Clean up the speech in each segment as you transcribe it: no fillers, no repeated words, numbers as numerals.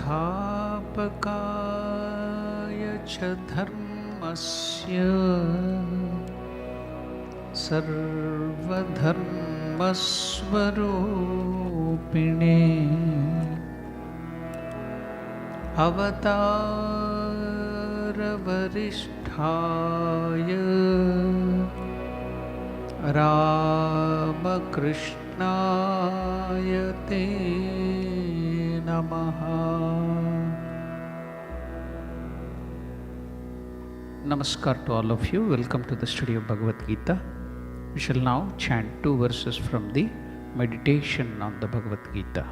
संस्थापकाय च धर्मस्य सर्वधर्मस्वरूपिणे अवतारवरिष्ठाय रामकृष्णाय ते नमः. Namaskar to all of you. Welcome to the study of Bhagavad Gita. We shall now chant 2 verses from the meditation on the Bhagavad Gita.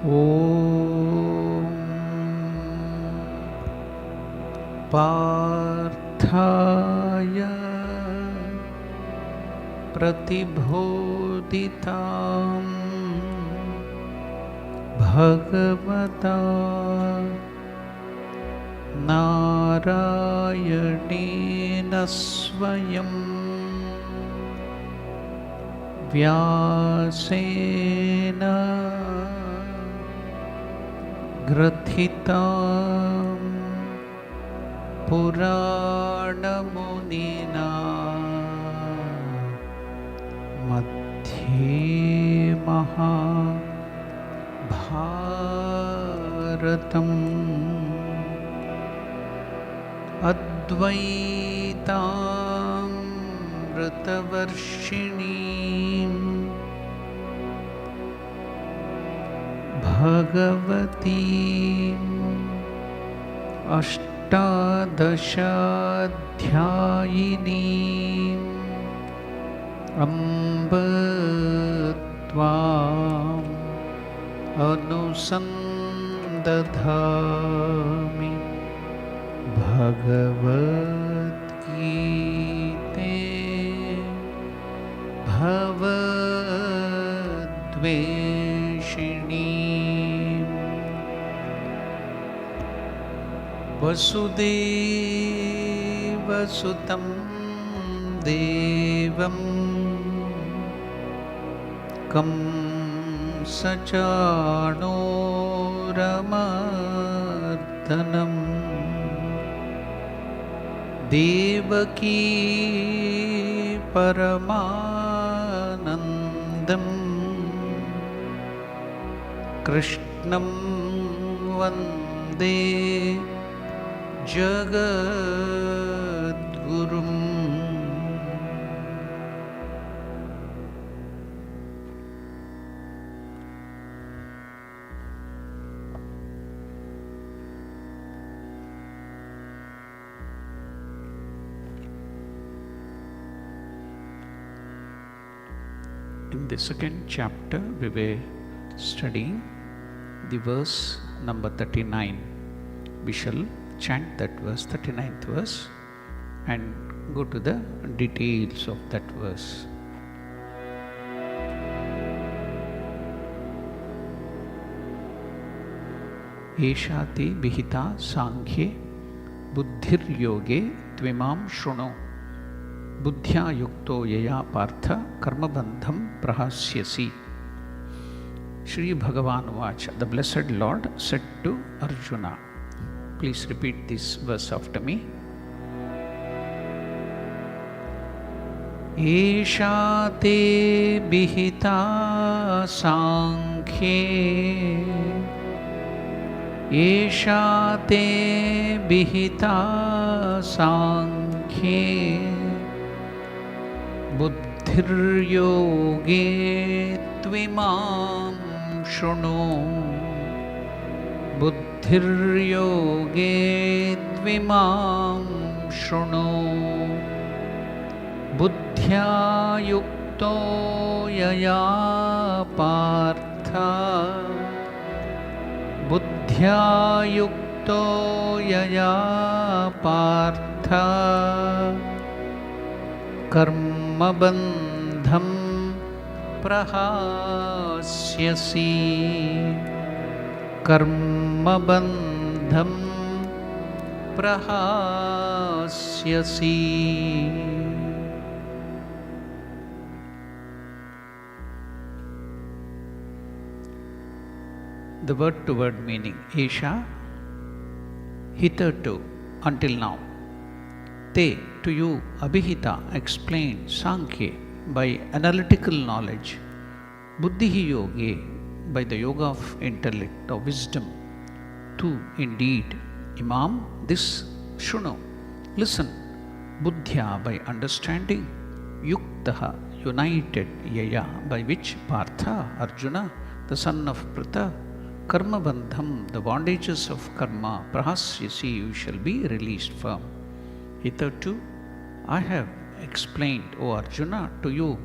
Om Parthaya Pratibhoditam Bhagavata Narayanena Swayam Vyasena Grathitam Puranamunina Madhye Mahabharatam Advaitam Ratavarshinim Bhagavatim Ashtadashadhyayinim Amba Tvam Anusandadhami Bhagavad Gita Bhavadveshinim Vasudeva Sutam Devam Kamsachanormardhanam Devaki Paramanandam Krishnam Vande Jagadgurum. In the second chapter, we were studying the verse number 39. We shall chant that verse, 39th verse, and go to the details of that verse. Eshate Bihita Sankhye Buddhir Yoge Tvimam Shruno Buddhya Yukto Yaya Partha Karmabandham Prahasyasi. Shri Bhagavan Vacha, the Blessed Lord said to Arjuna. Please repeat this verse after me. Esha te bihita sankhye Esha te bihita sankhye Buddhir yoge tvimam shruno Buddhir yoge tvimam shruno Buddhya yukto yaya partha Buddhya yukto yaya partha Karma bandham prahasyasi Karma bandham prahasyasi. The word-to-word meaning, Esha, hitherto, until now. Te, to you, Abhihita, explained Sankhya by analytical knowledge, Buddhihi yoge, by the yoga of intellect or wisdom. Tu, indeed, Imam, this Shuno, listen, Buddhya, by understanding, Yuktaha, united, Yaya, by which Partha, Arjuna, the son of Pritha, Karma bandham, the bondages of karma, prahasyasi, you shall be released from. Hitherto, I have explained, O Arjuna, to you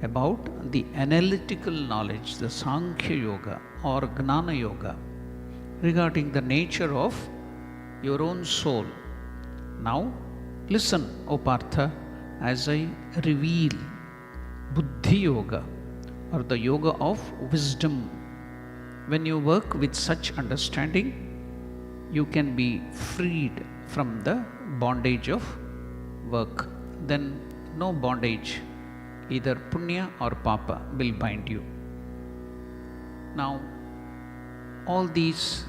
about the analytical knowledge, the Sankhya Yoga or Gnana Yoga, regarding the nature of your own soul. Now, listen, O Partha, as I reveal Buddhi Yoga or the Yoga of wisdom. When you work with such understanding, you can be freed from the bondage of work. Then no bondage, either punya or papa, will bind you. Now, all these,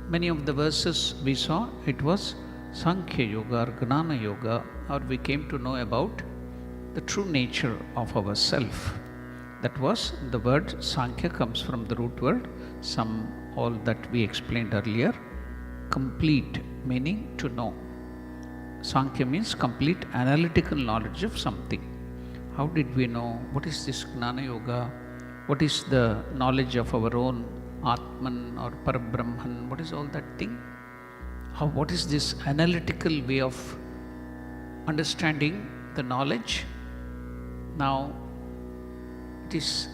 many of the verses we saw, it was Sankhya Yoga or Gnana Yoga, or we came to know about the true nature of our self. That was the word Sankhya comes from the root word, all that we explained earlier, complete, meaning to know. Sankhya means complete analytical knowledge of something. How did we know? What is this Gnana Yoga? What is the knowledge of our own Atman or Parabrahman? What is all that thing? What is this analytical way of understanding the knowledge? Now, it is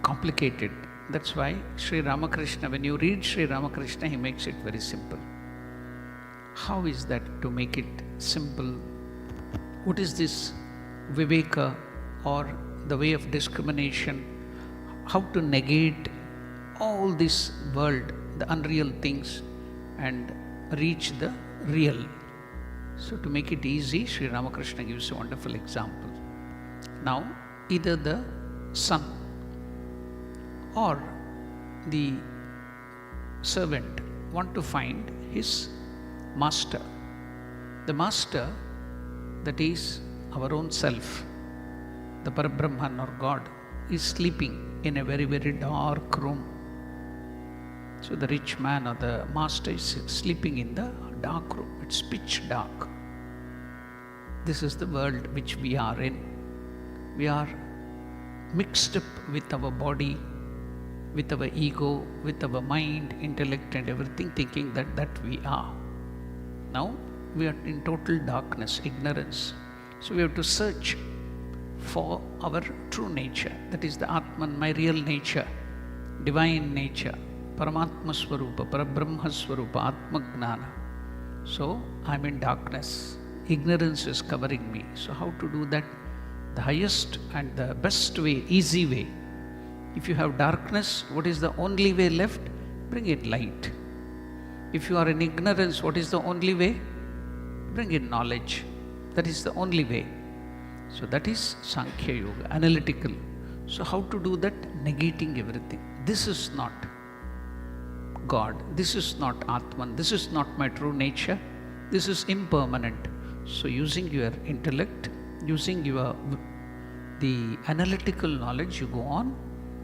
complicated. That's why Sri Ramakrishna, when you read Sri Ramakrishna, he makes it very simple. How is that to make it simple? What is this Viveka or the way of discrimination? How to negate all this world, the unreal things, and reach the real? So to make it easy, Sri Ramakrishna gives a wonderful example. Now, either the son or the servant want to find his master. The master, that is our own self, the Parabrahman or God, is sleeping in a very, very dark room. So the rich man or the master is sleeping in the dark room. It's pitch dark. This is the world which we are in. We are mixed up with our body, with our ego, with our mind, intellect and everything, thinking that we are. Now, we are in total darkness, ignorance. So we have to search for our true nature. That is the Atman, my real nature, divine nature, Paramatma Swarupa, Parabrahma Swarupa, Atma Gnana. So, I am in darkness. Ignorance is covering me. So how to do that? The highest and the best way, easy way. If you have darkness, what is the only way left? Bring in light. If you are in ignorance, what is the only way? Bring in knowledge. That is the only way. So that is Sankhya Yoga, analytical. So how to do that? Negating everything. This is not God. This is not Atman. This is not my true nature. This is impermanent. So using your intellect, using the analytical knowledge, you go on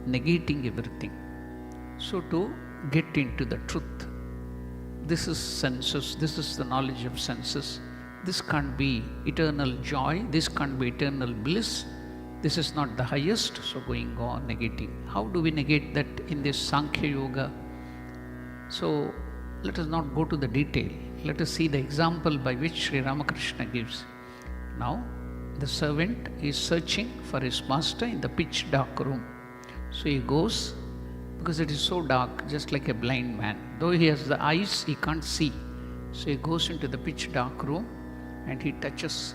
negating everything. So to get into the truth, this is senses, this is the knowledge of senses. This can't be eternal joy, this can't be eternal bliss. This is not the highest, so going on negating. How do we negate that in this Sankhya Yoga? So let us not go to the detail. Let us see the example by which Sri Ramakrishna gives. Now, the servant is searching for his master in the pitch dark room. So he goes, because it is so dark, just like a blind man. Though he has the eyes, he can't see. So he goes into the pitch dark room and he touches,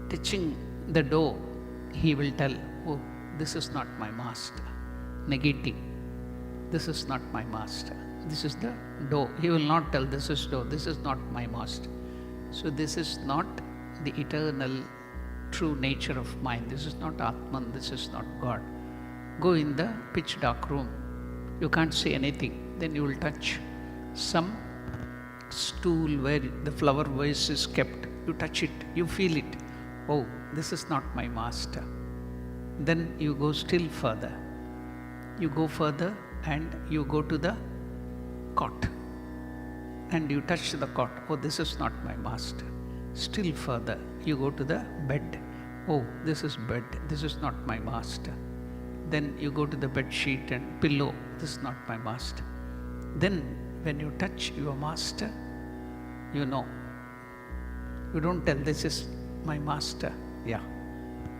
touching the door, he will tell, this is not my master. Negating, this is not my master. This is the do. He will not tell this is do. This is not my master. So this is not the eternal true nature of mind. This is not Atman. This is not God. Go in the pitch dark room. You can't see anything. Then you will touch some stool where the flower vase is kept. You touch it. You feel it. Oh, this is not my master. Then you go still further. You go further and you go to the cot. And you touch the cot. Oh, this is not my master. Still further, you go to the bed. Oh, this is bed. This is not my master. Then you go to the bed sheet and pillow. This is not my master. Then when you touch your master, you know. You don't tell this is my master. Yeah,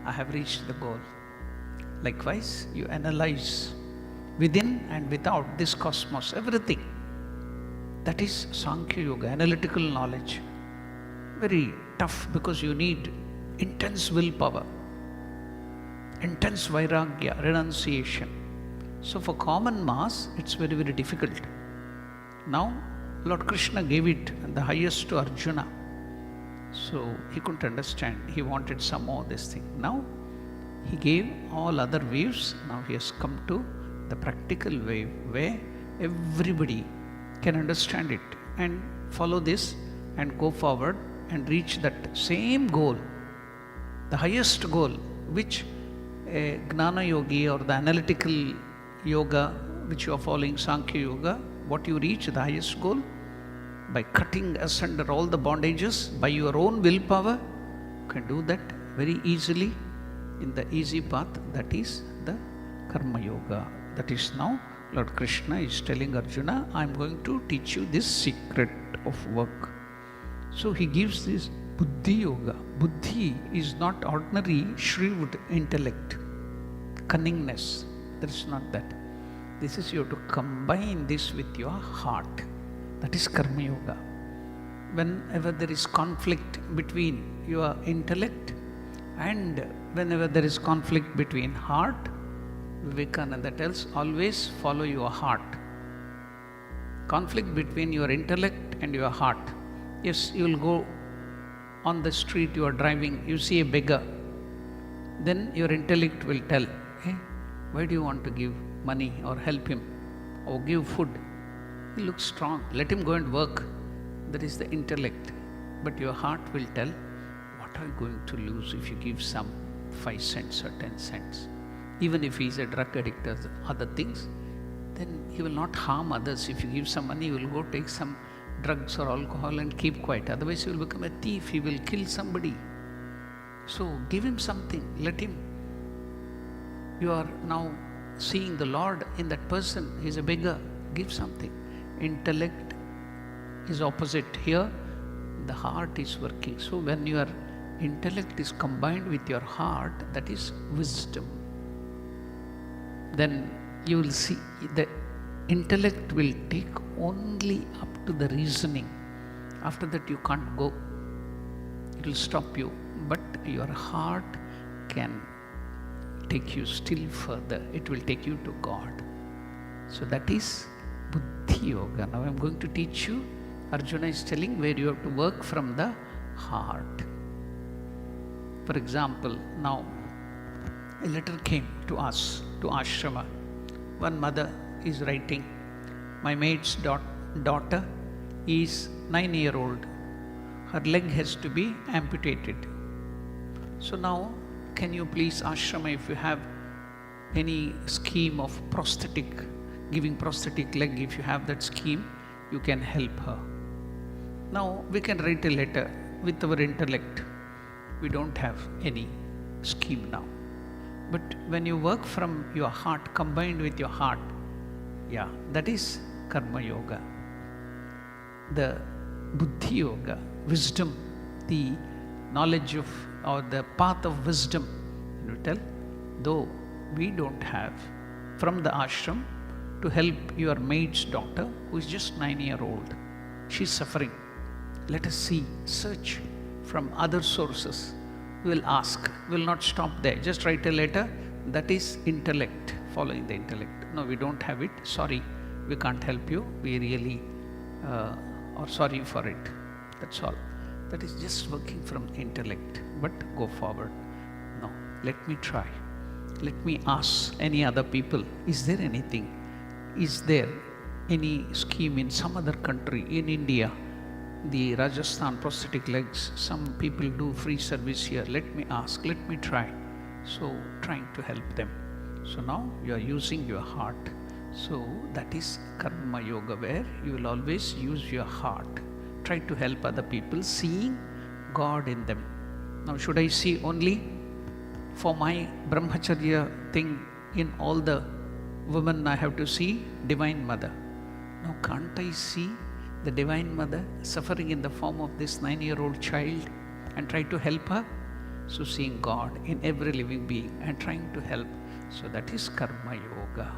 I have reached the goal. Likewise, you analyze within and without this cosmos, everything. That is Sankhya Yoga, analytical knowledge. Very tough because you need intense willpower, intense vairagya, renunciation. So for common mass, it's very, very difficult. Now, Lord Krishna gave it the highest to Arjuna. So he couldn't understand. He wanted some more this thing. Now, he gave all other waves. Now he has come to the practical wave where everybody can understand it and follow this and go forward and reach that same goal, the highest goal, which a Gnana Yogi or the analytical yoga, which you are following, Sankhya Yoga, what you reach, the highest goal, by cutting asunder all the bondages, by your own willpower, you can do that very easily in the easy path, that is the Karma Yoga. That is now Lord Krishna is telling Arjuna, I am going to teach you this secret of work. So he gives this Buddhi Yoga. Buddhi is not ordinary shrewd intellect, cunningness. There is not that. This is you have to combine this with your heart. That is Karma Yoga. Whenever there is conflict between your intellect and whenever there is conflict between heart, Vivekananda tells, always follow your heart. Conflict between your intellect and your heart. Yes, you will go on the street, you are driving, you see a beggar. Then your intellect will tell, hey, why do you want to give money or help him or give food? He looks strong. Let him go and work. That is the intellect. But your heart will tell, what are you going to lose if you give some 5 cents or 10 cents? Even if he is a drug addict or other things, then he will not harm others. If you give some money, he will go take some drugs or alcohol and keep quiet. Otherwise, he will become a thief. He will kill somebody. So give him something. Let him. You are now seeing the Lord in that person. He is a beggar. Give something. Intellect is opposite. Here, the heart is working. So when your intellect is combined with your heart, that is wisdom. Then you will see the intellect will take only up to the reasoning. After that you can't go. It will stop you. But your heart can take you still further. It will take you to God. So that is Buddhi Yoga. Now I am going to teach you. Arjuna is telling where you have to work from the heart. For example, now a letter came to us, to ashrama. One mother is writing, my maid's daughter is 9-year-old. Her leg has to be amputated. So now, can you please ashrama, if you have any scheme of prosthetic, giving prosthetic leg, if you have that scheme, you can help her. Now, we can write a letter with our intellect. We don't have any scheme now. But when you work from your heart, combined with your heart, yeah, that is Karma Yoga. The Buddhi Yoga, wisdom, the knowledge of, or the path of wisdom. You tell, though we don't have from the ashram to help your maid's daughter who is just 9-year-old. She's suffering. Let us see, search from other sources. We will ask, we will not stop there. Just write a letter. That is intellect, following the intellect. No, we don't have it. Sorry, we can't help you. We really are sorry for it. That's all. That is just working from intellect. But go forward. No, let me try. Let me ask any other people, is there anything? Is there any scheme in some other country, in India, the Rajasthan prosthetic legs, some people do free service here. Let me ask, let me try. So trying to help them. So now you are using your heart. So that is karma yoga, where you will always use your heart. Try to help other people, seeing God in them. Now should I see only for my brahmacharya thing, in all the women I have to see Divine Mother? Now can't I see the Divine Mother suffering in the form of this 9-year-old child and try to help her? So seeing God in every living being and trying to help. So that is karma yoga.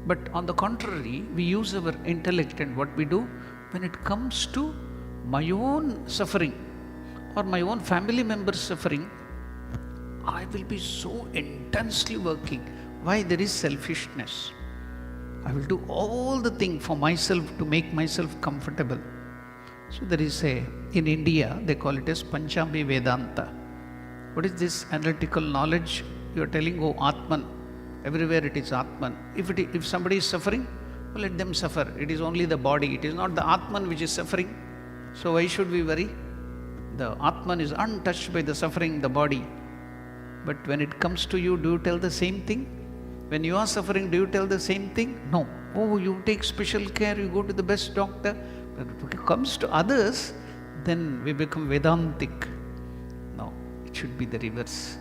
But on the contrary, we use our intellect, and what we do when it comes to my own suffering or my own family member's suffering, I will be so intensely working. Why? There is selfishness. I will do all the things for myself to make myself comfortable. So there is in India, they call it as Panchabi Vedanta. What is this analytical knowledge? You are telling, oh, Atman. Everywhere it is Atman. If somebody is suffering, well, let them suffer. It is only the body. It is not the Atman which is suffering. So why should we worry? The Atman is untouched by the suffering, the body. But when it comes to you, do you tell the same thing? When you are suffering, do you tell the same thing? No. Oh, you take special care, you go to the best doctor. But when it comes to others, then we become Vedantic. No, it should be the reverse.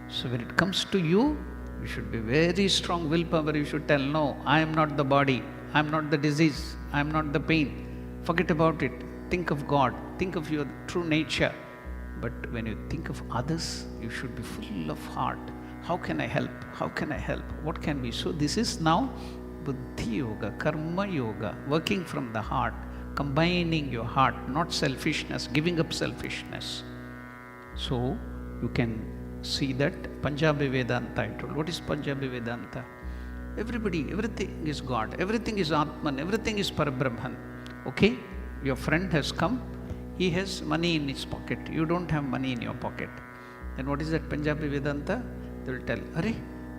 So when it comes to you, you should be very strong willpower. You should tell, no, I am not the body. I am not the disease. I am not the pain. Forget about it. Think of God. Think of your true nature. But when you think of others, you should be full of heart. How can I help? How can I help? What can be? So this is now Buddhi Yoga, Karma Yoga, working from the heart, combining your heart, not selfishness, giving up selfishness. So you can see that Panjabi Vedanta I told. What is Panjabi Vedanta? Everything is God, everything is Atman, everything is Parabrahman. Okay? Your friend has come, he has money in his pocket. You don't have money in your pocket. Then what is that Panjabi Vedanta? They will tell, Arey,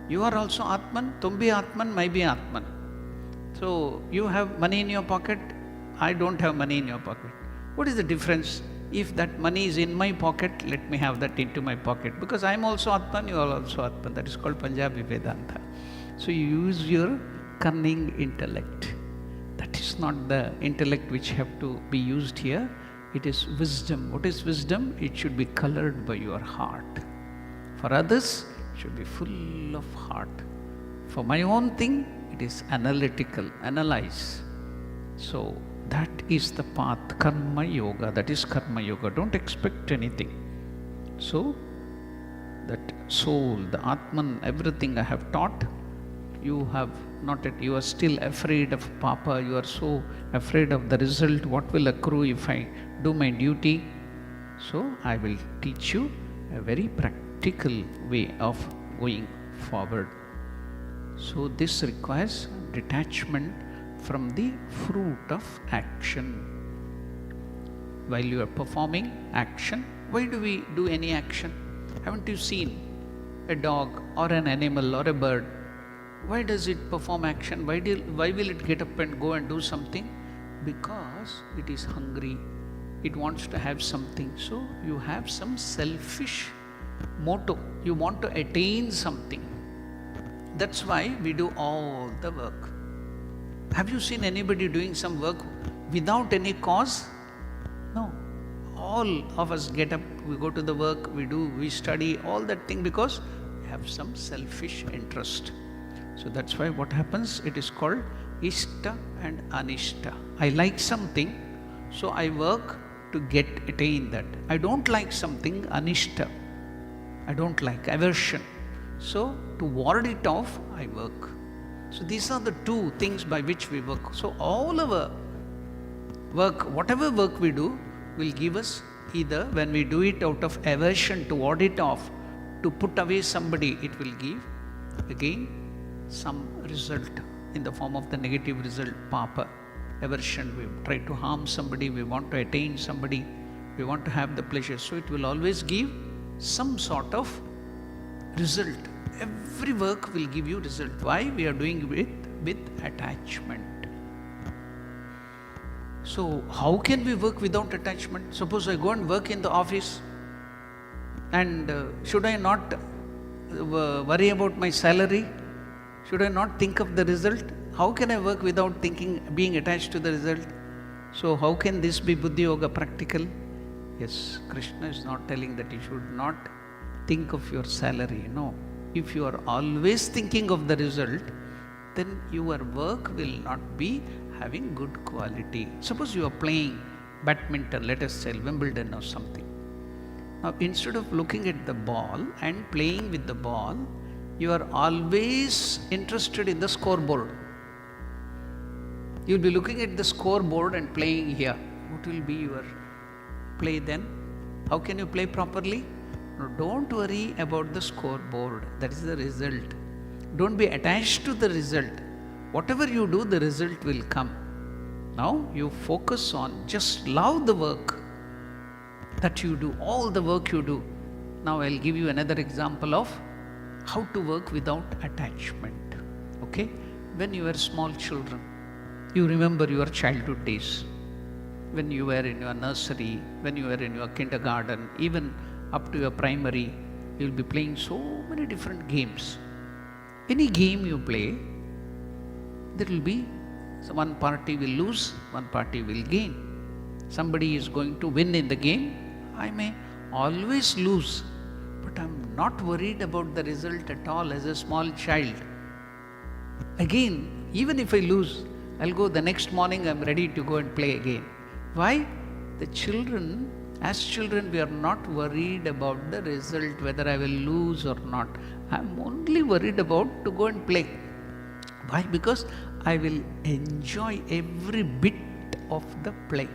you are also Atman, tum bhi Atman, mai bhi Atman. So you have money in your pocket, I don't have money in your pocket. What is the difference? If that money is in my pocket, let me have that into my pocket. Because I am also Atman, you are also Atman. That is called Panjabi Vedanta. So you use your cunning intellect. That is not the intellect which have to be used here. It is wisdom. What is wisdom? It should be colored by your heart. For others, it should be full of heart. For my own thing, it is analytical, analyze. So that is the path, Karma Yoga. That is Karma Yoga. Don't expect anything. So that soul, the Atman, everything I have taught, you have not yet, you are still afraid of Papa, you are so afraid of the result, what will accrue if I do my duty. So I will teach you a very practical way of going forward. So this requires detachment from the fruit of action. While you are performing action, why do we do any action? Haven't you seen a dog or an animal or a bird? Why does it perform action? Why will it get up and go and do something? Because it is hungry. It wants to have something. So you have some selfish motto. You want to attain something. That's why we do all the work. Have you seen anybody doing some work without any cause? No. All of us get up, we go to the work, we study, all that thing because we have some selfish interest. So that's why what happens, it is called Ishta and Anishta. I like something, so I work to attain that. I don't like something, Anishta. I don't like, aversion. So to ward it off, I work. So these are the two things by which we work. So all our work, whatever work we do, will give us either when we do it out of aversion to ward it off, to put away somebody, it will give again some result. in the form of the negative result, papa, aversion. We try to harm somebody, we want to attain somebody, we want to have the pleasure. So it will always give some sort of result. Every work will give you result. Why? We are doing it with attachment. So how can we work without attachment? Suppose I go and work in the office, and should I not worry about my salary? Should I not think of the result? How can I work without being attached to the result? So how can this be Buddhi Yoga practical? Yes, Krishna is not telling that you should not think of your salary. No. If you are always thinking of the result, then your work will not be having good quality. Suppose you are playing badminton, let us say Wimbledon or something. Now, instead of looking at the ball and playing with the ball, you are always interested in the scoreboard. You will be looking at the scoreboard and playing here. What will be your play then? How can you play properly? No, don't worry about the scoreboard. That is the result. Don't be attached to the result. Whatever you do, the result will come. Now you focus on, just love the work that you do, all the work you do. Now I'll give you another example of how to work without attachment. Okay? When you were small children, you remember your childhood days. When you were in your nursery, when you were in your kindergarten, even up to your primary, you'll be playing so many different games. Any game you play, there will be, so one party will lose, one party will gain. Somebody is going to win in the game. I may always lose, but I'm not worried about the result at all as a small child. Again, even if I lose, I'll go the next morning, I'm ready to go and play again. Why? The children, as children, we are not worried about the result, whether I will lose or not. I'm only worried about to go and play. Why? Because I will enjoy every bit of the play.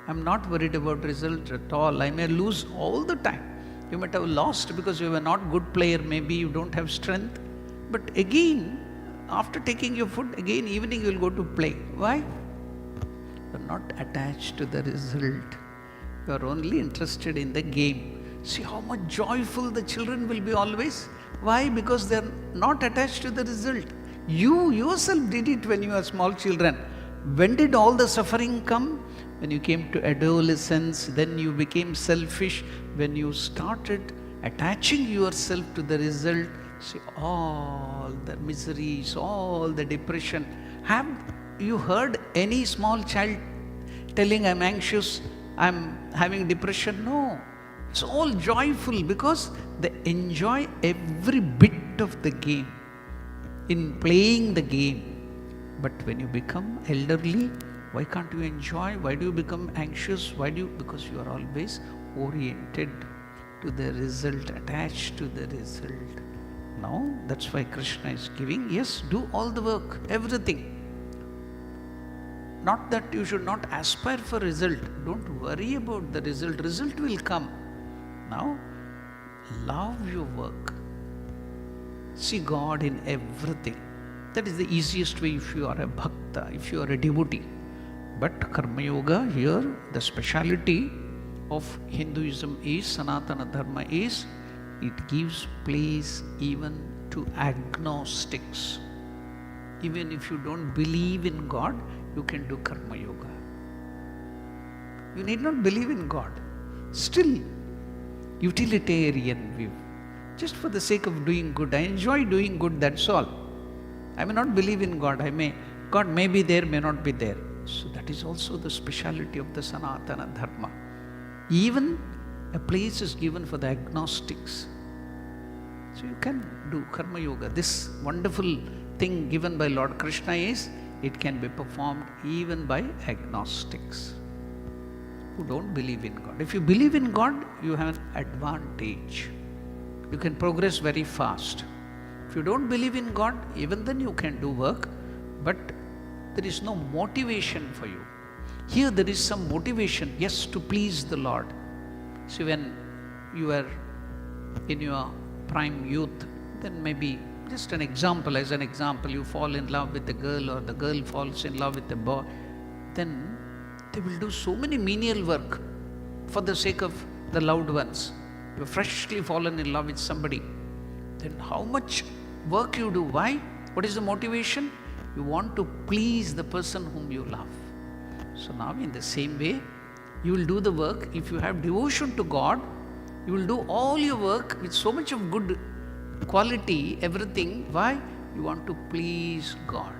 I'm not worried about result at all. I may lose all the time. You might have lost because you were not good player, maybe you don't have strength. But again, after taking your food, again evening you will go to play. Why? You are not attached to the result. You are only interested in the game. See how much joyful the children will be always. Why? Because they are not attached to the result. You yourself did it when you were small children. When did all the suffering come? When you came to adolescence, then you became selfish. When you started attaching yourself to the result, see all the miseries, all the depression. Have you heard any small child telling, I'm anxious, I'm having depression? No. It's all joyful because they enjoy every bit of the game in playing the game. But when you become elderly, why can't you enjoy? Why do you become anxious? Because you are always oriented to the result, attached to the result. Now, that's why Krishna is giving, yes, do all the work, everything. Not that you should not aspire for result. Don't worry about the result. Result will come. Now, love your work. See God in everything. That is the easiest way if you are a bhakta, if you are a devotee. But Karma Yoga here, the speciality of Hinduism is, Sanatana Dharma is, it gives place even to agnostics. Even if you don't believe in God, you can do Karma Yoga. You need not believe in God. Still, utilitarian view. Just for the sake of doing good. I enjoy doing good, that's all. I may not believe in God. God may be there, may not be there. So that is also the speciality of the Sanatana Dharma. Even a place is given for the agnostics. So you can do Karma Yoga. This wonderful thing given by Lord Krishna is, it can be performed even by agnostics who don't believe in God. If you believe in God, you have an advantage. You can progress very fast. If you don't believe in God, even then you can do work, but there is no motivation for you. Here there is some motivation, yes, to please the Lord. See, when you are in your prime youth, then maybe Just an example, as an example, you fall in love with a girl or the girl falls in love with a boy, then they will do so many menial work for the sake of the loved ones. You've freshly fallen in love with somebody, then how much work you do? Why? What is the motivation? You want to please the person whom you love. So now in the same way, you will do the work. If you have devotion to God, you will do all your work with so much of good quality, everything. Why? You want to please God.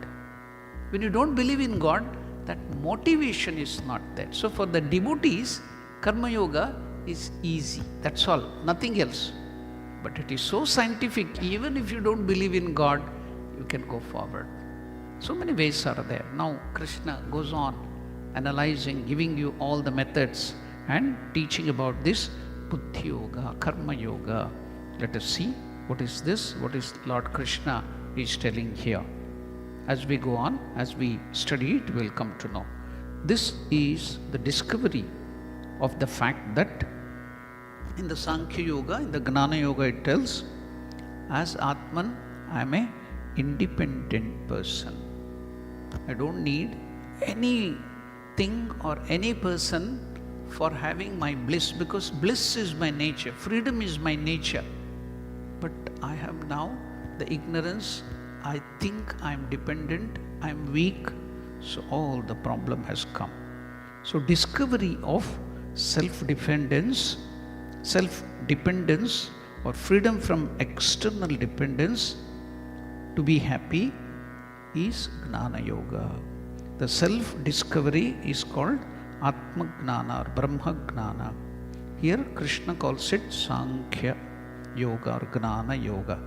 When you don't believe in God, that motivation is not there. So for the devotees, Karma Yoga is easy. That's all, nothing else. But it is so scientific, even if you don't believe in God, you can go forward. So many ways are there. Now Krishna goes on analyzing, giving you all the methods and teaching about this Buddhi Yoga, Karma Yoga. Let us see what is this, what is Lord Krishna is telling here. As we go on, as we study it, we will come to know. This is the discovery of the fact that in the Sankhya Yoga, in the Gnana Yoga, it tells, as Atman, I am a independent person. I don't need anything or any person for having my bliss, because bliss is my nature, freedom is my nature. But I have now the ignorance. I think I am dependent, I am weak, so all the problem has come. So discovery of self-dependence or freedom from external dependence to be happy is Gnana Yoga. The self-discovery is called Atma Gnana or Brahma Gnana. Here Krishna calls it Sankhya Yoga or Gnana Yoga.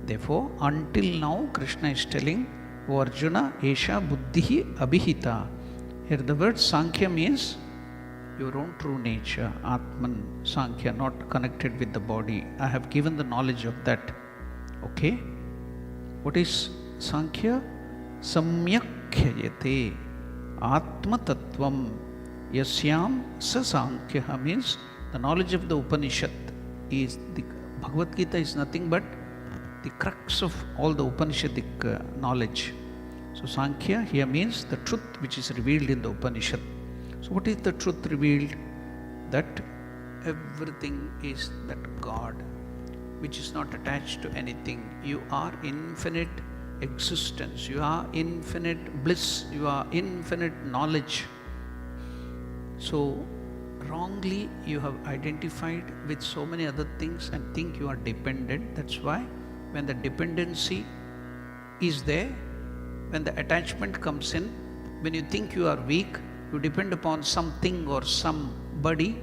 Therefore, until now, Krishna is telling, O Arjuna, Esha Buddhihi Abhihita. Here the word Sankhya means your own true nature, Atman, Sankhya, not connected with the body. I have given the knowledge of that. Okay? What is Sankhya? Samyakyayate Atma Tattvam Yasyam Sa Sankhya means the knowledge of the Upanishad is the Bhagavad Gita is nothing but the crux of all the Upanishadic knowledge. So Sankhya here means the truth which is revealed in the Upanishad. So what is the truth revealed? That everything is that God, which is not attached to anything. You are infinite existence, you are infinite bliss, you are infinite knowledge. So wrongly you have identified with so many other things and think you are dependent. That's why when the dependency is there, when the attachment comes in, when you think you are weak, you depend upon something or somebody.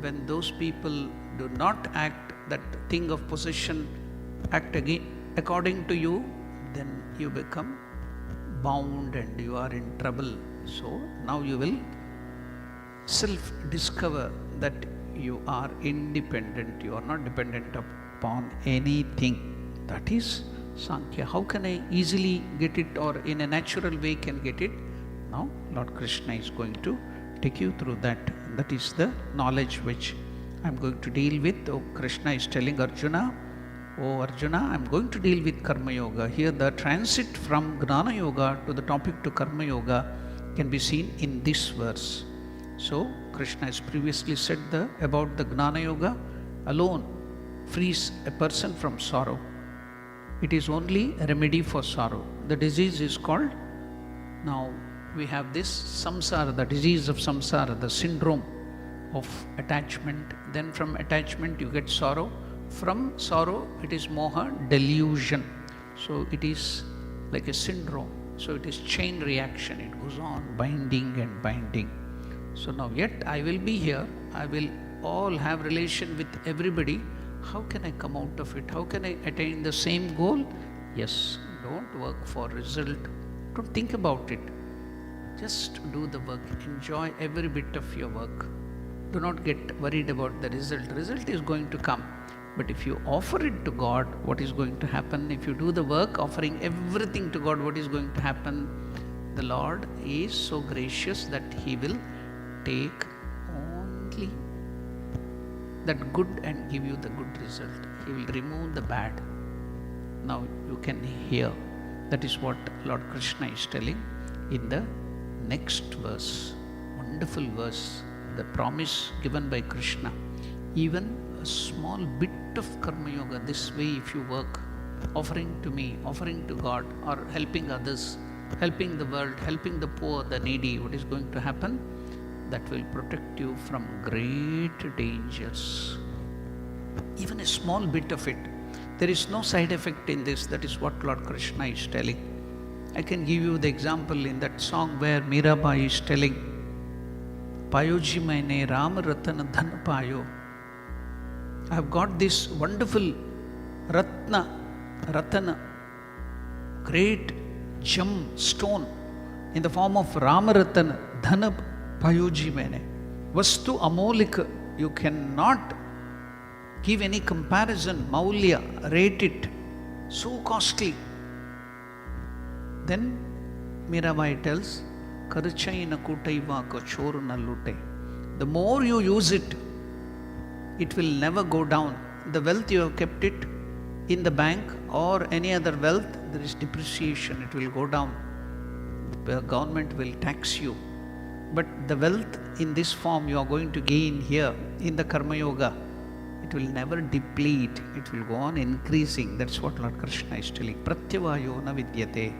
When those people do not act, that thing of possession act again according to you, then you become bound and you are in trouble. So now you will self-discover that you are independent, you are not dependent upon anything. That is Sankhya. How can I easily get it or in a natural way can get it? Now Lord Krishna is going to take you through that. That is the knowledge which I am going to deal with. Oh, Krishna is telling Arjuna, oh Arjuna, I am going to deal with Karma Yoga. Here the transit from Gnana Yoga to the topic to Karma Yoga can be seen in this verse. So Krishna has previously said about the Gnana Yoga alone frees a person from sorrow. It is only a remedy for sorrow. The disease is called, now we have this samsara, the disease of samsara, the syndrome of attachment. Then from attachment you get sorrow. From sorrow it is moha, delusion. So it is like a syndrome. So it is chain reaction. It goes on binding and binding. So now yet I will be here. I will all have relation with everybody. How can I come out of it? How can I attain the same goal? Yes, don't work for result. Don't think about it. Just do the work. Enjoy every bit of your work. Do not get worried about the result. The result is going to come. But if you offer it to God, what is going to happen? If you do the work, offering everything to God, what is going to happen? The Lord is so gracious that He will take only that good and give you the good result. He will remove the bad. Now you can hear. That is what Lord Krishna is telling in the next verse. Wonderful verse. The promise given by Krishna. Even a small bit of Karma Yoga, this way if you work, offering to me, offering to God, or helping others, helping the world, helping the poor, the needy, what is going to happen? That will protect you from great dangers. Even a small bit of it. There is no side effect in this. That is what Lord Krishna is telling. I can give you the example in that song where Mirabai is telling, Payoji maine Ram Ratana Dhan Payo. I have got this wonderful Ratana, great gem stone in the form of Rama Ratana Dhana Payoji maine. Vastu Amolika, you cannot give any comparison, Maulya, rate it, so costly. Then Mirabai tells, Karchaina Kutaiva Kochoru Nallute. The more you use it, it will never go down. The wealth you have kept it in the bank or any other wealth, there is depreciation, it will go down. The government will tax you. But the wealth in this form you are going to gain here in the Karma Yoga, it will never deplete, it will go on increasing. That's what Lord Krishna is telling. Pratyavayo na vidyate.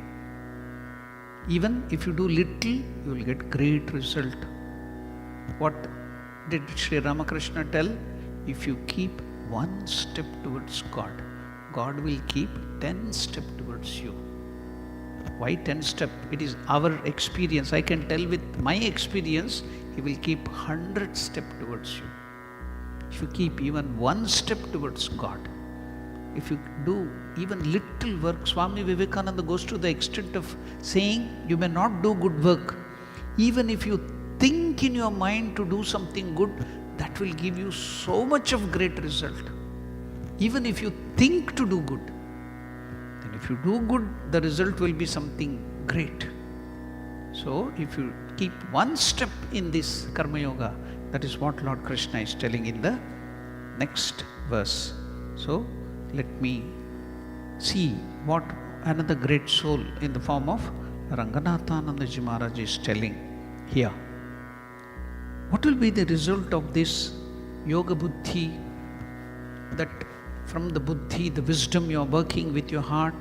Even if you do little, you will get great result. What did Sri Ramakrishna tell? If you keep one step towards God, God will keep 10 steps towards you. Why 10 steps? It is our experience. I can tell with my experience, He will keep 100 steps towards you. If you keep even one step towards God, if you do even little work, Swami Vivekananda goes to the extent of saying, you may not do good work. Even if you think in your mind to do something good, that will give you so much of great result. Even if you think to do good, then if you do good, the result will be something great. So if you keep one step in this Karma Yoga, that is what Lord Krishna is telling in the next verse. So let me see what another great soul in the form of Ranganathanandaji Maharaj is telling here. What will be the result of this Yoga Buddhi, that from the Buddhi, the wisdom you are working with your heart?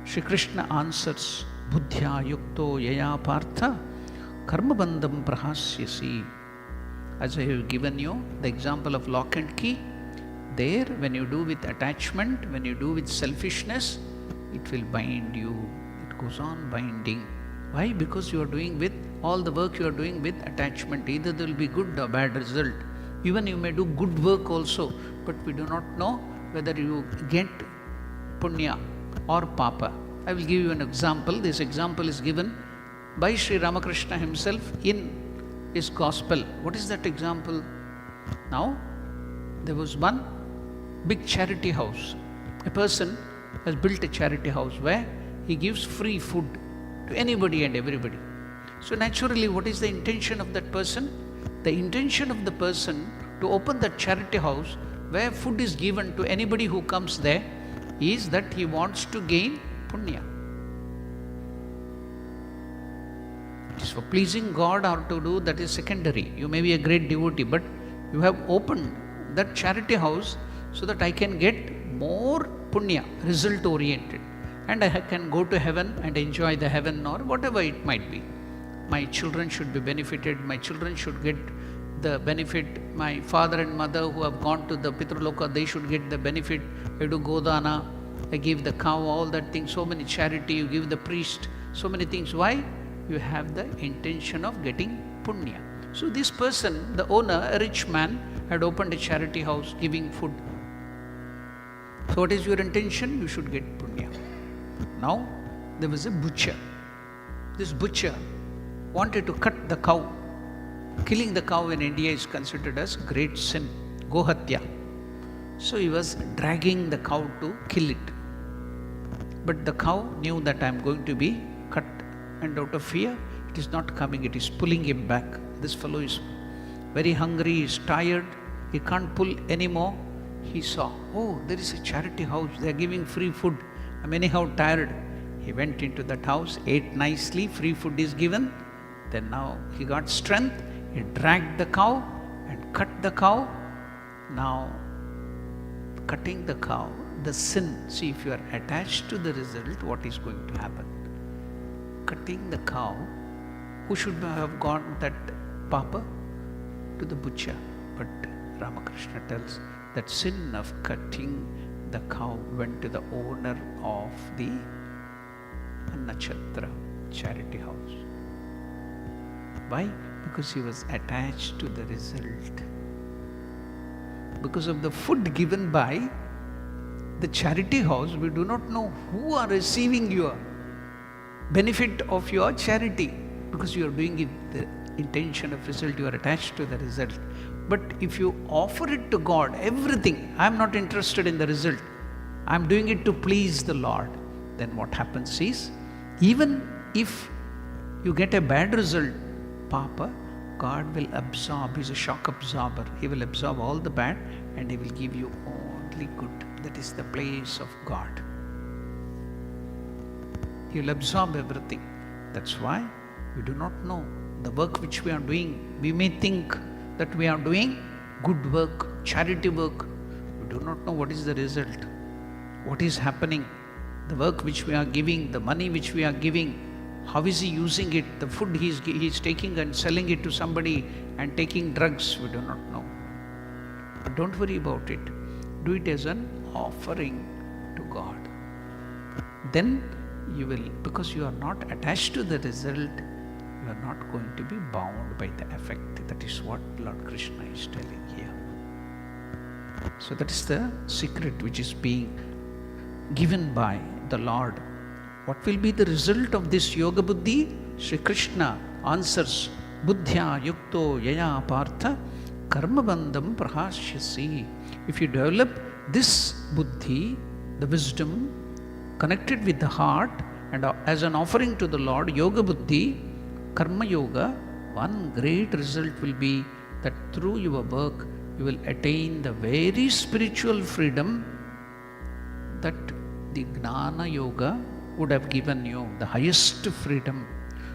Shri Krishna answers, Buddhya yukto yaya partha karma bandham prahasyasi. As I have given you the example of lock and key, there when you do with attachment, when you do with selfishness, it will bind you. It goes on binding. Why? Because you are doing with all the work you are doing with attachment. Either there will be good or bad result. Even you may do good work also, but we do not know whether you get punya or papa. I will give you an example. This example is given by Sri Ramakrishna himself in his gospel. What is that example? Now, there was one big charity house. A person has built a charity house where he gives free food to anybody and everybody. So naturally, what is the intention of that person? The intention of the person to open that charity house where food is given to anybody who comes there is that he wants to gain punya. It is for pleasing God or to do, that is secondary. You may be a great devotee, but you have opened that charity house so that I can get more punya, result oriented, and I can go to heaven and enjoy the heaven or whatever it might be. My children should be benefited, my children should get the benefit, my father and mother who have gone to the Pitraloka, they should get the benefit. I do Godana, I give the cow, all that thing, so many charity, you give the priest, so many things. Why? You have the intention of getting punya. So this person, the owner, a rich man, had opened a charity house giving food. So what is your intention? You should get punya. Now, there was a butcher. This butcher wanted to cut the cow. Killing the cow in India is considered as great sin, gohatya. So he was dragging the cow to kill it. But the cow knew that I am going to be cut, and out of fear, it is not coming, it is pulling him back. This fellow is very hungry, he is tired, he can't pull anymore. he saw, oh, there is a charity house, they are giving free food. I'm anyhow tired. He went into that house, ate nicely, free food is given. Then now he got strength, he dragged the cow and cut the cow. Now, cutting the cow, the sin, see, if you are attached to the result, what is going to happen? Cutting the cow, who should have gone that papa? To the butcher. But Ramakrishna tells that sin of cutting the cow went to the owner of the Annachatra charity house. Why? Because he was attached to the result. Because of the food given by the charity house, we do not know who are receiving your benefit of your charity, because you are doing it the intention of result, you are attached to the result. But if you offer it to God, everything, I am not interested in the result, I am doing it to please the Lord, then what happens is, even if you get a bad result, Papa, God will absorb, He is a shock absorber. He will absorb all the bad and He will give you only good. That is the place of God. He will absorb everything. That's why we do not know the work which we are doing. We may think that we are doing good work, charity work. We do not know what is the result, what is happening, the work which we are giving, the money which we are giving. How is he using it? The food he is taking and selling it to somebody and taking drugs, we do not know. But don't worry about it. Do it as an offering to God. Then you will, because you are not attached to the result, you are not going to be bound by the effect. That is what Lord Krishna is telling here. So that is the secret which is being given by the Lord. What will be the result of this yoga buddhi? Sri Krishna answers, Buddhya yukto yaya partha karma bandham prahashyasi. If you develop this buddhi, the wisdom connected with the heart, and as an offering to the Lord, yoga buddhi, karma yoga, one great result will be that through your work you will attain the very spiritual freedom that the Gnana yoga would have given you, the highest freedom.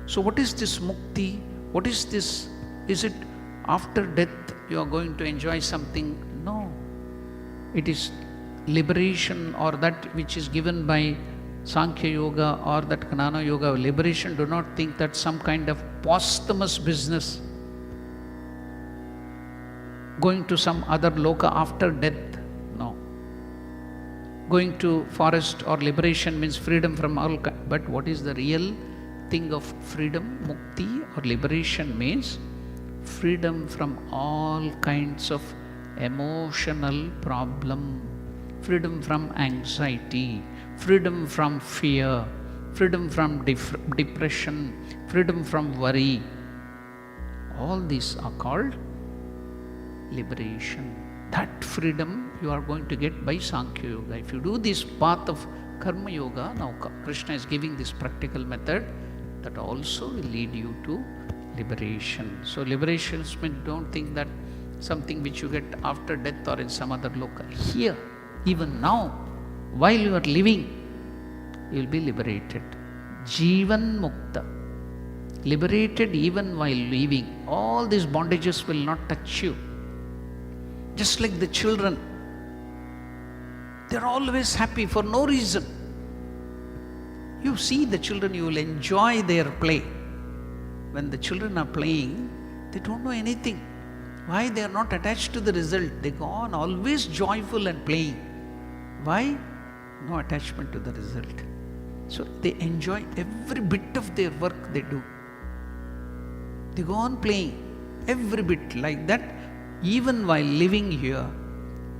So what is this mukti? What is this? Is it after death you are going to enjoy something? No. It is liberation, or that which is given by Sankhya Yoga or that Gnana Yoga, liberation. Do not think that some kind of posthumous business, going to some other loka after death. No. Going to forest or liberation means freedom from all kinds. But what is the real thing of freedom? Mukti or liberation means freedom from all kinds of emotional problem, freedom from anxiety, freedom from fear, freedom from depression, freedom from worry. All these are called liberation. That freedom you are going to get by Sankhya Yoga. If you do this path of Karma Yoga, now Krishna is giving this practical method that also will lead you to liberation. So liberation means, don't think that something which you get after death or in some other loka. Here, even now, while you are living, you will be liberated. Jivan Mukta. Liberated even while living. All these bondages will not touch you. Just like the children, they are always happy for no reason. You see the children, you will enjoy their play. When the children are playing, they don't know anything. Why? They are not attached to the result. They go on always joyful and playing. Why? No attachment to the result. So they enjoy every bit of their work they do. They go on playing every bit like that. Even while living here,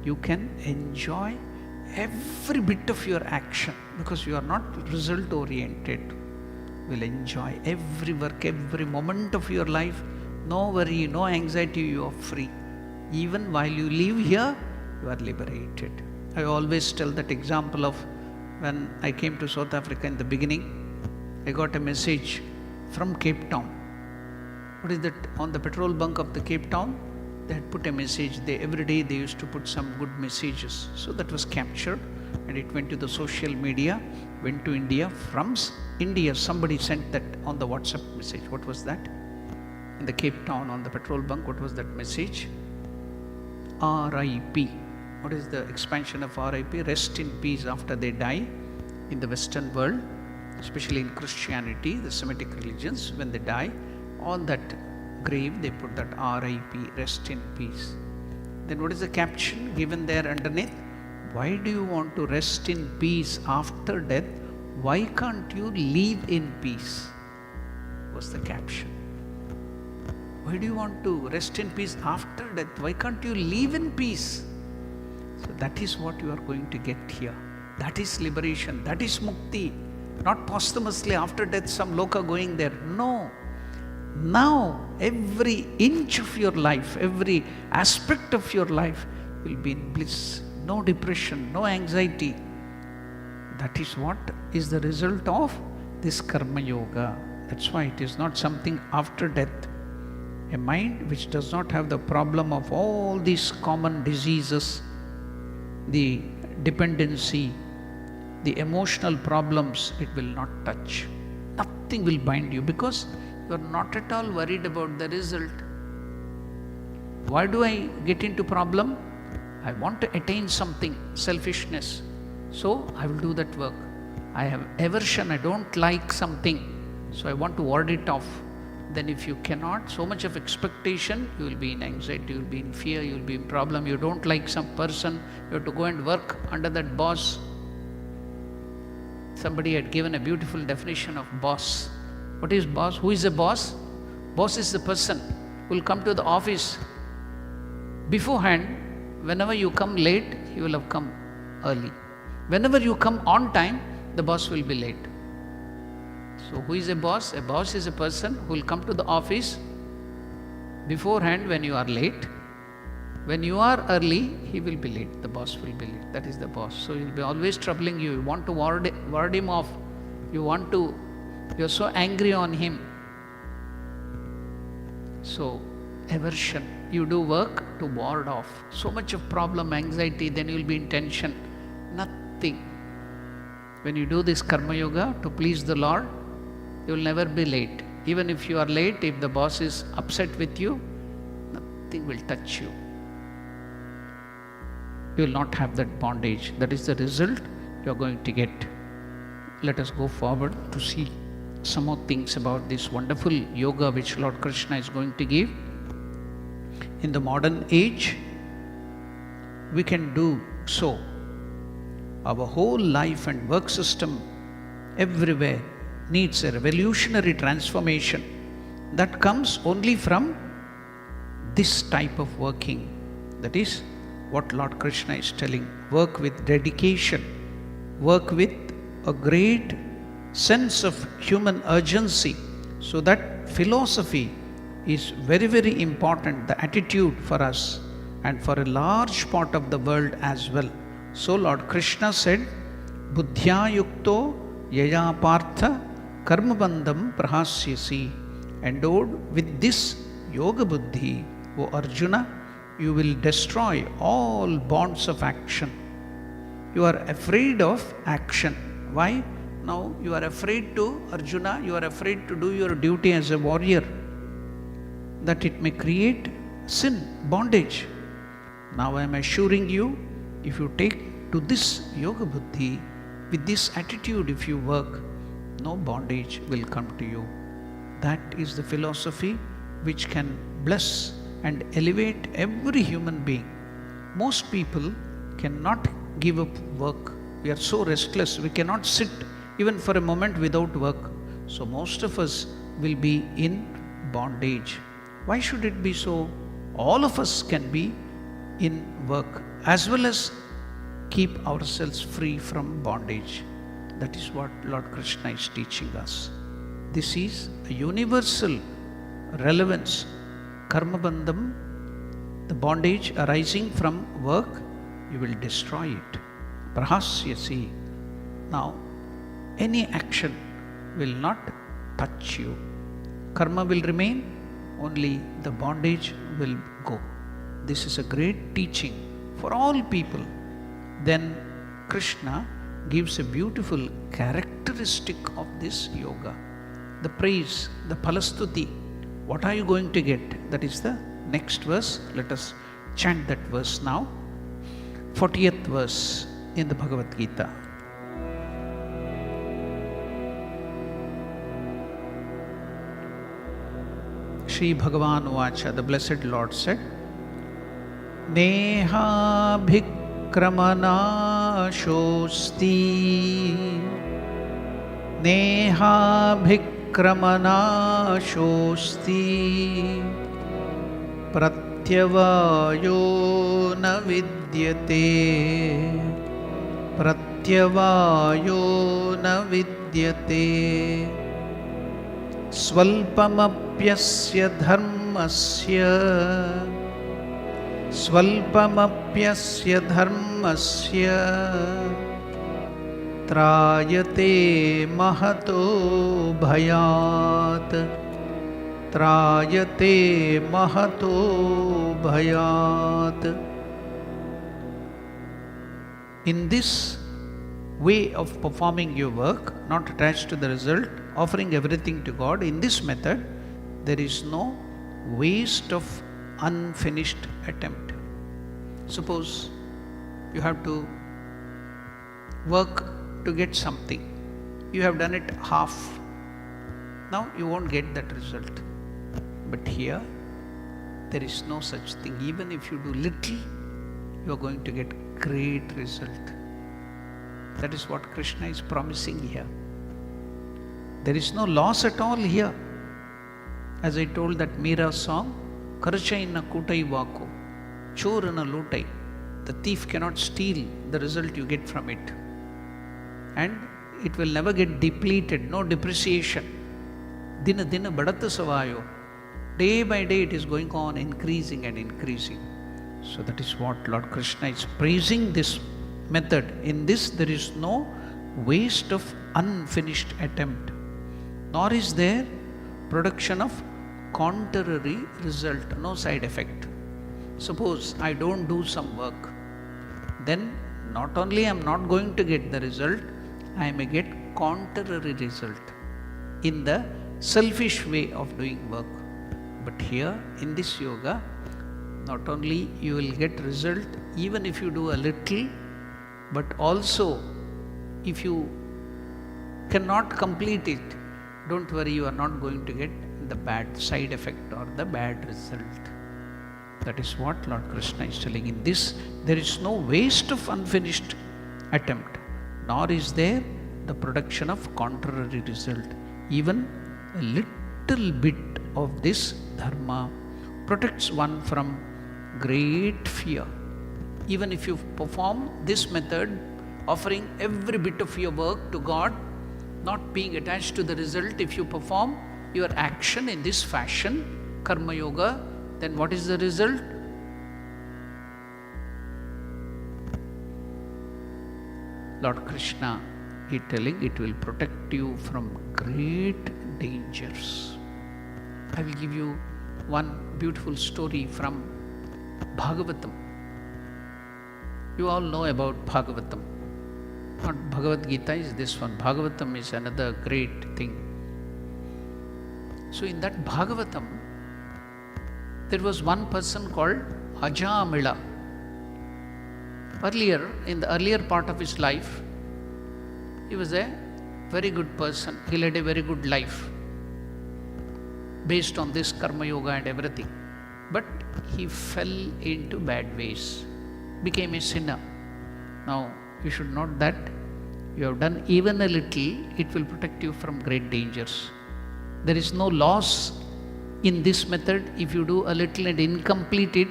you can enjoy every bit of your action, because you are not result oriented. You will enjoy every work, every moment of your life. No worry, no anxiety, you are free. Even while you live here, you are liberated. I always tell that example of when I came to South Africa in the beginning, I got a message from Cape Town. What is that? On the petrol bunk of the Cape Town, They had put a message. Every day they used to put some good messages. So that was captured and it went to the social media, went to India. From India, somebody sent that on the WhatsApp message. What was that? In the Cape Town, on the petrol bunk, what was that message? RIP. What is the expansion of RIP? Rest in peace after they die. In the Western world, especially in Christianity, the Semitic religions, when they die, on that grave they put that RIP, rest in peace. Then what is the caption given there underneath? Why do you want to rest in peace after death? Why can't you live in peace? Was the caption. Why do you want to rest in peace after death? Why can't you live in peace? So that is what you are going to get here. That is liberation. That is mukti. Not posthumously after death some loka going there. No. Now every inch of your life, every aspect of your life will be in bliss. No depression, no anxiety. That is what is the result of this karma yoga. That's why it is not something after death. A mind which does not have the problem of all these common diseases, the dependency, the emotional problems, it will not touch. Nothing will bind you because you are not at all worried about the result. Why do I get into problem? I want to attain something, selfishness. So I will do that work. I have aversion, I don't like something. So I want to ward it off. Then if you cannot, so much of expectation, you will be in anxiety, you will be in fear, you will be in problem. You don't like some person, you have to go and work under that boss. Somebody had given a beautiful definition of boss. What is boss? Who is a boss? Boss is the person who will come to the office beforehand. Whenever you come late, he will have come early. Whenever you come on time, the boss will be late. So who is a boss? A boss is a person who will come to the office beforehand when you are late. When you are early, he will be late. The boss will be late. That is the boss. So he will be always troubling you. You want to ward him off. You are so angry on him. So aversion. You do work to ward off. So much of problem, anxiety, then you will be in tension. Nothing. When you do this karma yoga to please the Lord, you will never be late. Even if you are late, if the boss is upset with you, nothing will touch you. You will not have that bondage. That is the result you are going to get. Let us go forward to see some more things about this wonderful yoga which Lord Krishna is going to give. In the modern age, we can do so. Our whole life and work system everywhere needs a revolutionary transformation that comes only from this type of working. That is what Lord Krishna is telling. Work with dedication, work with a great sense of human urgency. So that philosophy is very, very important, the attitude for us and for a large part of the world as well. So Lord Krishna said, Buddhya yukto yaya partha karmabandham prahasyasi. Endowed with this yoga buddhi, O Arjuna, you will destroy all bonds of action. You are afraid of action. Why? Now you are afraid to, Arjuna, you are afraid to do your duty as a warrior, that it may create sin, bondage. Now I am assuring you, if you take to this yoga buddhi, with this attitude if you work, no bondage will come to you. That is the philosophy which can bless and elevate every human being. Most people cannot give up work. We are so restless, we cannot sit even for a moment without work. So most of us will be in bondage. Why should it be so? All of us can be in work as well as keep ourselves free from bondage. That is what Lord Krishna is teaching us. This is a universal relevance. Karma bandham, the bondage arising from work, you will destroy it. Prahasyasi. Now, any action will not touch you. Karma will remain, only the bondage will go. this is a great teaching for all people, then Krishna gives a beautiful characteristic of this yoga. The praise, the palastuti. What are you going to get? That is the next verse. Let us chant that verse now. 40th verse in the Bhagavad Gita. Shri Bhagavan Vacha, the Blessed Lord said, Neha bhikramana shosti, Neha bhikramana shosti, Pratyavayo na vidyate, Pratyavayo na vidyate, Swalpamapyasya dharmasya, Swalpamapyasya dharmasya, Trayate mahato bhayat, Trayate mahato bhayat. In this way of performing your work, not attached to the result, offering everything to God, in this method, there is no waste of unfinished attempt. Suppose you have to work to get something. You have done it half. Now you won't get that result. But here, there is no such thing. Even if you do little, you are going to get great result. That is what Krishna is promising here. There is no loss at all here. As I told that Meera song, Karachaina kutai vako, chorana lutai. The thief cannot steal the result you get from it. And it will never get depleted, no depreciation. Dina dina badata savayo. Day by day it is going on increasing and increasing. So that is what Lord Krishna is praising this method. In this there is no waste of unfinished attempt, nor is there production of contrary result, no side effect. Suppose I don't do some work, then not only I am not going to get the result, I may get contrary result in the selfish way of doing work. But here in this yoga, not only you will get result even if you do a little, but also if you cannot complete it, don't worry, you are not going to get the bad side effect or the bad result. That is what Lord Krishna is telling. In this, there is no waste of unfinished attempt, nor is there the production of contrary result. Even a little bit of this dharma protects one from great fear. Even if you perform this method, offering every bit of your work to God, not being attached to the result, if you perform your action in this fashion, karma yoga, then what is the result? Lord Krishna is telling it will protect you from great dangers. I will give you one beautiful story from Bhagavatam. You all know about Bhagavatam. Not Bhagavad Gita is this one. Bhagavatam is another great thing. So in that Bhagavatam, there was one person called Ajamila. Earlier, in the earlier part of his life, he was a very good person. He led a very good life based on this karma yoga and everything. But he fell into bad ways, became a sinner. Now, you should note that you have done even a little, it will protect you from great dangers. There is no loss in this method. If you do a little and incomplete it,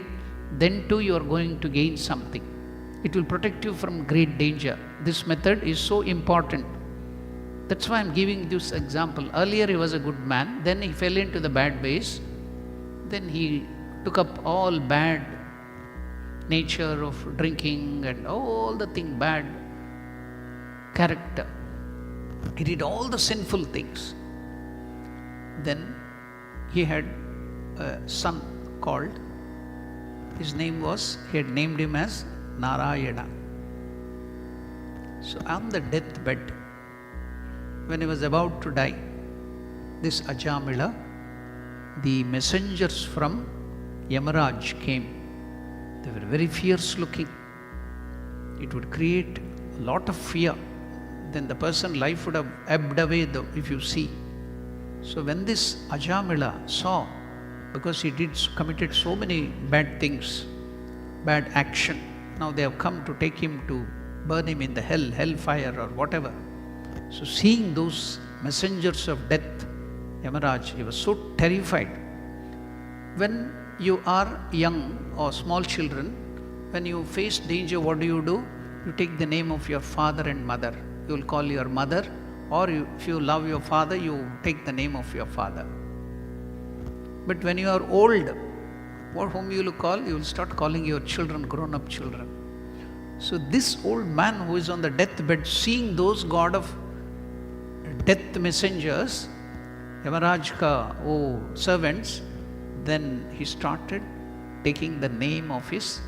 then too you are going to gain something. It will protect you from great danger. This method is so important. That's why I am giving this example. Earlier he was a good man, then he fell into the bad ways, then he took up all bad nature of drinking and all the thing, bad character. He did all the sinful things. Then he had a son called His name was, he had named him as Narayana. So on the deathbed, when he was about to die, this Ajamila, the messengers from Yamaraj came. They were very fierce looking. It would create a lot of fear. Then the person's life would have ebbed away if you see. So when this Ajamila saw, because he committed so many bad things, bad action, now they have come to take him to burn him in the hellfire or whatever. So seeing those messengers of death, Yamaraj, he was so terrified. When you are young or small children, when you face danger, what do? You take the name of your father and mother. You will call your mother, or if you love your father, you take the name of your father. But when you are old, whom you will call? You will start calling your children, grown-up children. So this old man who is on the deathbed, seeing those god of death messengers, Yamaraj ka, servants, then he started taking the name of his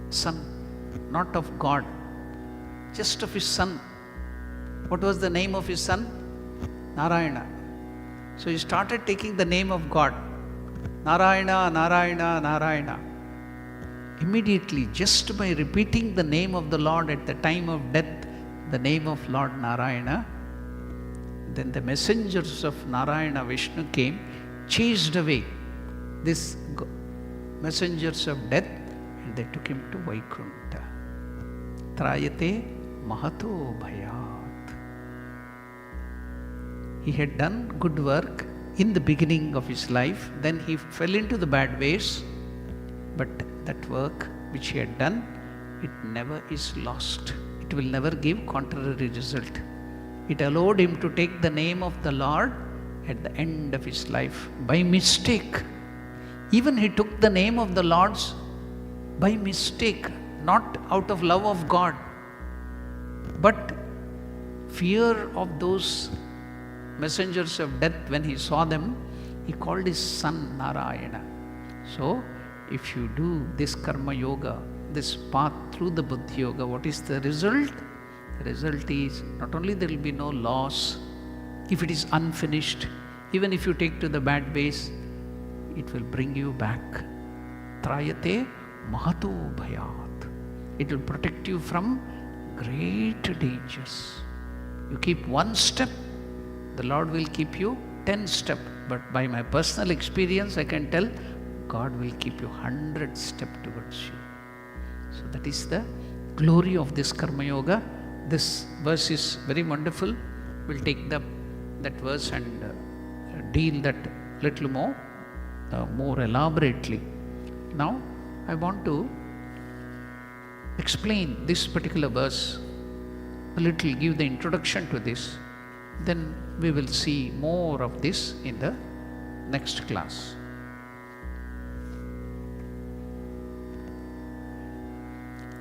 son, not of God, just of his son. What was the name of his son? Narayana. So he started taking the name of God. Narayana, Narayana, Narayana. Immediately, just by repeating the name of the Lord at the time of death, the name of Lord Narayana, then the messengers of Narayana Vishnu came, chased away these messengers of death, and they took him to Vaikunta. Trayate Mahato Bhayat. He had done good work in the beginning of his life, then he fell into the bad ways, but that work which he had done, it never is lost. It will never give contrary result. It allowed him to take the name of the Lord at the end of his life by mistake. Even he took the name of the Lord's by mistake, not out of love of God, but fear of those messengers of death. When he saw them, he called his son Narayana. So, if you do this karma yoga, this path through the Buddha yoga, what is the result? The result is not only there will be no loss, if it is unfinished, even if you take to the bad ways, it will bring you back. Trayate Mahato Bhayat. It will protect you from great dangers. You keep one step, the Lord will keep you 10 steps. But by my personal experience, I can tell God will keep you 100 steps towards you. So that is the glory of this Karma Yoga. This verse is very wonderful. We'll take that verse and deal that little more elaborately. Now, I want to explain this particular verse a little, give the introduction to this. Then we will see more of this in the next class.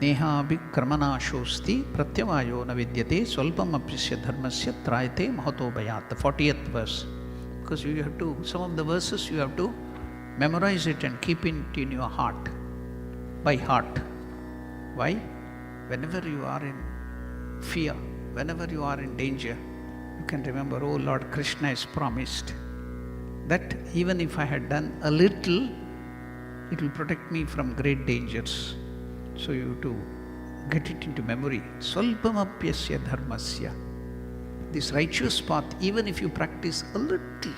Nehabhikramanashosti pratyavayo na vidyate swalpam apyasya dharmasya trayate mahato bhayat. The 40th verse. Because you have to, some of the verses you have to memorize it and keep it in your heart, by heart. Why? Whenever you are in fear, whenever you are in danger, you can remember, oh Lord Krishna has promised that even if I had done a little, it will protect me from great dangers. So you have to get it into memory. Swalpamapyasya dharmasya. This righteous path, even if you practice a little,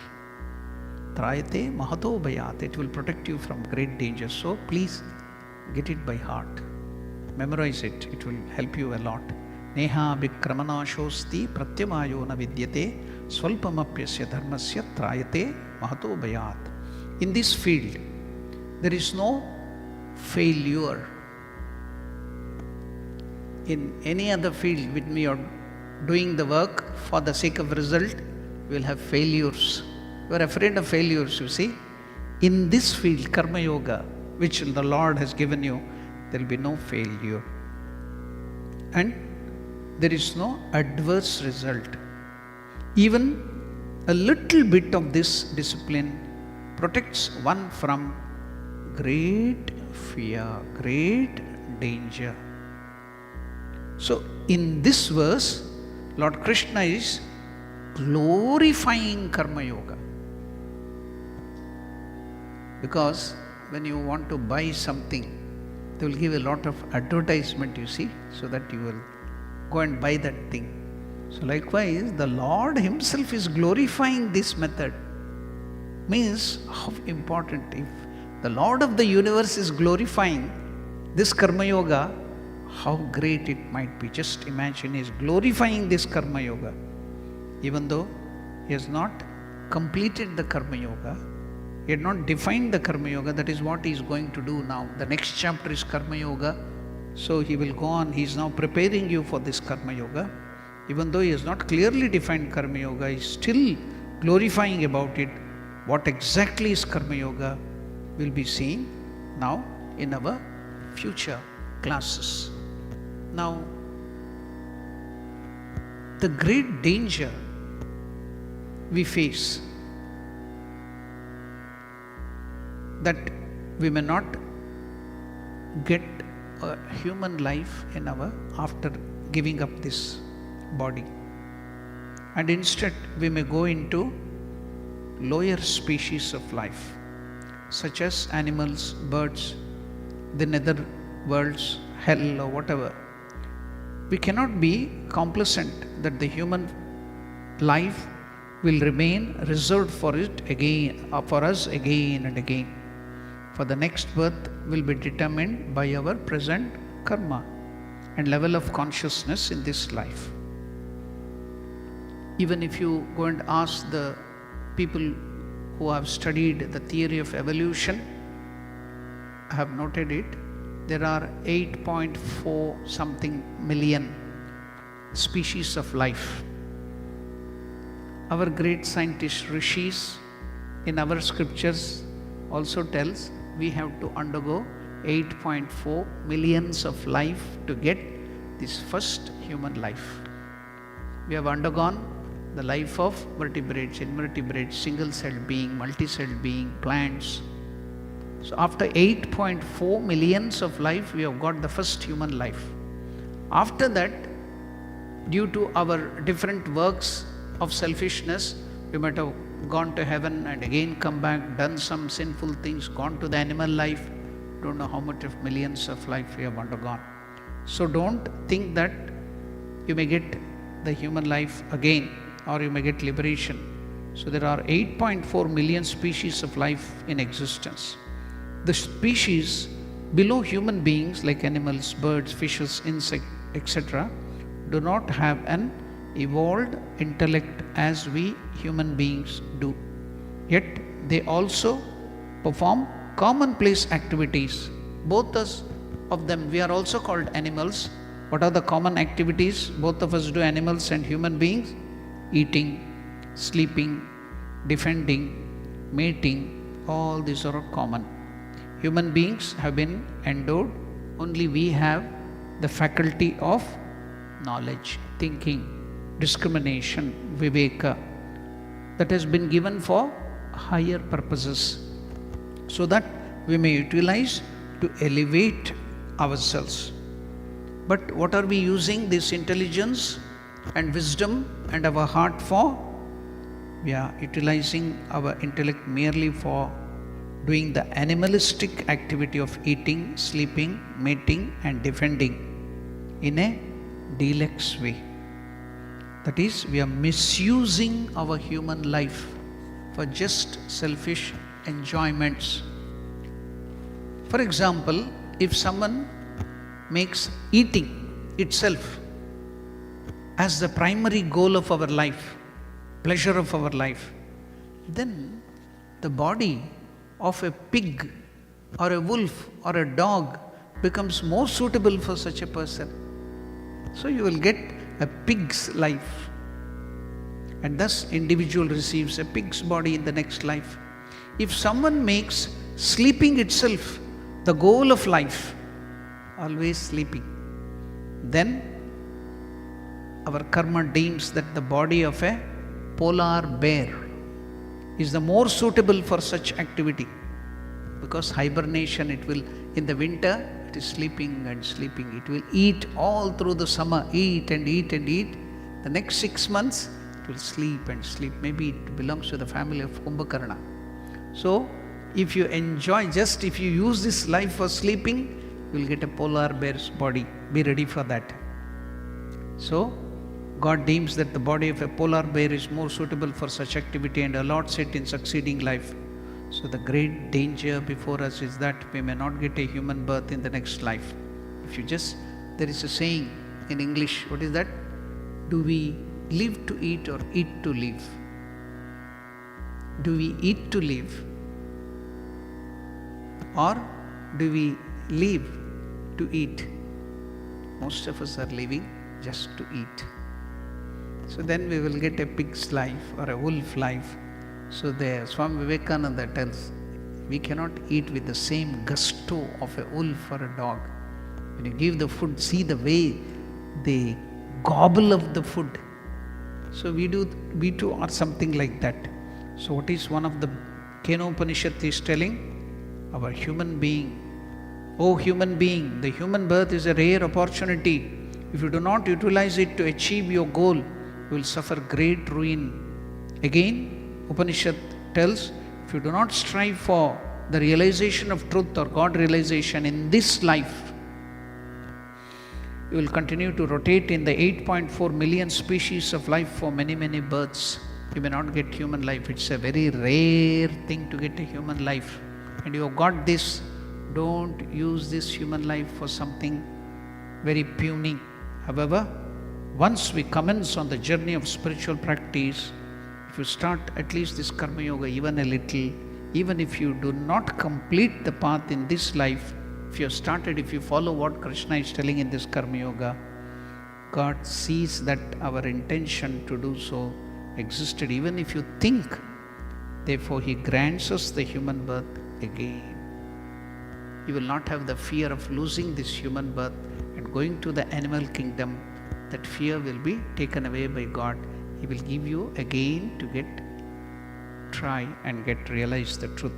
trayate mahato bhayat, it will protect you from great danger. So please get it by heart. Memorize it. It will help you a lot. Neha vikramanashosti pratyamayo na vidyate swalpamapyasya dharmasya trayate mahato bhayat. In this field, there is no failure. In any other field, with me or doing the work for the sake of result, you will have failures. You are afraid of failures, you see. In this field, Karma Yoga, which the Lord has given you, there will be no failure. And there is no adverse result. Even a little bit of this discipline protects one from great fear, great danger. So in this verse, Lord Krishna is glorifying Karma Yoga. Because when you want to buy something, they will give a lot of advertisement, you see, so that you will go and buy that thing. So likewise, the Lord Himself is glorifying this method. Means how important. If the Lord of the universe is glorifying this Karma Yoga, how great it might be. Just imagine, He is glorifying this Karma Yoga. Even though He has not completed the Karma Yoga, He had not defined the Karma Yoga, that is what He is going to do now. The next chapter is Karma Yoga. So He will go on. He is now preparing you for this Karma Yoga. Even though He has not clearly defined Karma Yoga, He is still glorifying about it. What exactly is Karma Yoga will be seen now in our future classes. Now, the great danger we face, that we may not get a human life in our, after giving up this body, and instead we may go into lower species of life, such as animals, birds, the nether worlds, hell or whatever. We cannot be complacent that the human life will remain reserved for it again, for us again and again. For the next birth will be determined by our present karma and level of consciousness in this life. Even if you go and ask the people who have studied the theory of evolution, I have noted it, there are 8.4 something million species of life. Our great scientist rishis in our scriptures also tells we have to undergo 8.4 millions of life to get this first human life. We have undergone the life of vertebrates, invertebrates, single-celled being, multi-celled being, plants. So after 8.4 millions of life, we have got the first human life. After that, due to our different works of selfishness, we might have gone to heaven and again come back, done some sinful things, gone to the animal life. Don't know how much of millions of life we have undergone. So don't think that you may get the human life again, or you may get liberation. So there are 8.4 million species of life in existence. The species below human beings, like animals, birds, fishes, insects, etc., do not have an evolved intellect as we human beings do. Yet they also perform commonplace activities. Both of them, we are also called animals. What are the common activities both of us do, animals and human beings? Eating, sleeping, defending, mating, all these are common. Human beings have been endowed, only we have the faculty of knowledge, thinking, discrimination, viveka, that has been given for higher purposes, so that we may utilize to elevate ourselves. But what are we using this intelligence and wisdom and our heart for? We are utilizing our intellect merely for doing the animalistic activity of eating, sleeping, mating and defending in a deluxe way. That is, we are misusing our human life for just selfish enjoyments. For example, if someone makes eating itself as the primary goal of our life, pleasure of our life, then the body of a pig or a wolf or a dog becomes more suitable for such a person. So you will get a pig's life, and thus individual receives a pig's body in the next life. If someone makes sleeping itself the goal of life, always sleeping, then our karma deems that the body of a polar bear is the more suitable for such activity, because hibernation, it will In the winter, it is sleeping and sleeping. It will eat all through the summer, eat and eat and eat. The next 6 months, it will sleep and sleep. Maybe it belongs to the family of Kumbhakarna. So, if you enjoy, just if you use this life for sleeping, you will get a polar bear's body. Be ready for that. So, God deems that the body of a polar bear is more suitable for such activity and allots it in succeeding life. So the great danger before us is that we may not get a human birth in the next life. If you just, there is a saying in English, what is that? Do we live to eat or eat to live? Do we eat to live? Or do we live to eat? Most of us are living just to eat. So then we will get a pig's life or a wolf life. So there, Swami Vivekananda tells, we cannot eat with the same gusto of a wolf or a dog. When you give the food, see the way they gobble of the food. So we too are something like that. So what is one of the Kenopanishad is telling? Our human being. Oh human being, the human birth is a rare opportunity. If you do not utilize it to achieve your goal, you will suffer great ruin. Again, Upanishad tells, if you do not strive for the realization of truth or God realization in this life, you will continue to rotate in the 8.4 million species of life for many, many births. You may not get human life. It's a very rare thing to get a human life. And you have got this. Don't use this human life for something very puny. However, once we commence on the journey of spiritual practice, if you start at least this Karma Yoga even a little, even if you do not complete the path in this life, if you have started, if you follow what Krishna is telling in this Karma Yoga, God sees that our intention to do so existed. Even if you think, therefore He grants us the human birth again. You will not have the fear of losing this human birth and going to the animal kingdom. That fear will be taken away by God. He will give you again to try and get realize the truth.